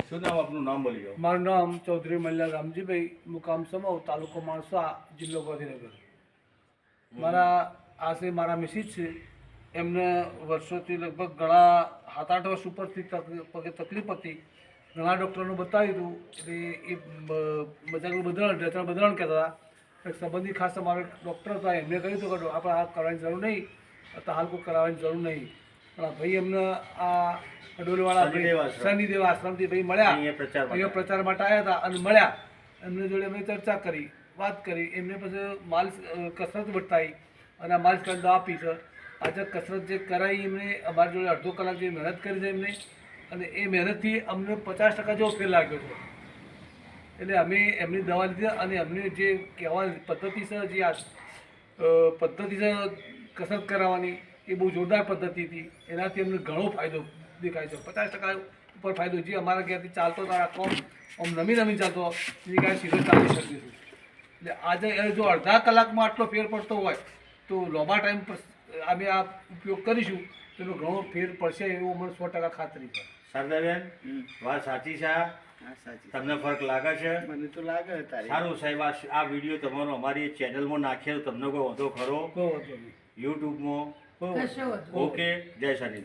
શું નામ આપનું નામ બોલી જાઓ? મારું નામ ચૌધરી મલ્લા રામજીભાઈ, મુકામ સમવ, તાલુકો માણસા, જિલ્લો ગાંધીનગર. મારા મિસિસ છે, એમને વર્ષોથી લગભગ ઘણા 7-8 વર્ષ ઉપરથી પગે તકલીફ હતી. ઘણા ડૉક્ટરોને બતાવ્યું હતું એટલે એ બધાને કહેતા હતા. એક સંબંધી ખાસ અમારે ડૉક્ટર હતા, એમને કહ્યું હતું કે આપણે આ કરવાની જરૂર નહીં, તો હાલ કોઈ કરાવવાની જરૂર નહીં. પણ ભાઈ એમને આ ડોલીવાળા શનિદેવ આશ્રમથી ભાઈ મળ્યા, અહીંયા પ્રચાર માટે આવ્યા હતા અને મળ્યા. એમની જોડે અમે ચર્ચા કરી, વાત કરી. એમને પછી માલિશ કસરત બતાવી અને આ માલિશ કરીને દવા આપી છે. આજે કસરત જે કરાવી એમને અમારી જોડે અડધો કલાક જે મહેનત કરી છે એમને, અને એ મહેનતથી અમને 50% જેવો ફેર લાગ્યો હતો. એટલે અમે એમની દવા લીધી અને એમની જે કહેવાની પદ્ધતિ છે, જે આ પદ્ધતિ છે કસરત કરાવવાની, એ બહુ જોરદાર પદ્ધતિ હતી. એનાથી અમને ઘણો ફાયદો દેખાય છે. 50% ઉપર ફાયદો. જે અમારા ઘેરથી ચાલતો હતો આ કોમ આમ નમી ચાલતો, એ ગાય સીધો ચાલી શકીશું. એટલે આજે જો અડધા કલાકમાં આટલો ફેર પડતો હોય તો લાંબા ટાઈમ પર અમે આ ઉપયોગ કરીશું તો એનો ઘણો ફેર પડશે એવું અમને 100% ખાતરી છે. શારદાબેન, વાત સાચી છે? તમને ફરક લાગે છે? મને તો લાગે. સારું સાહેબ, આ વિડીયો તમારો અમારી ચેનલમાં નાખીએ તો તમને કોઈ વાંધો ખરો? કોઈ વાંધો નહીં. યુટ્યુબમાં? ઓકે, જય શનિ.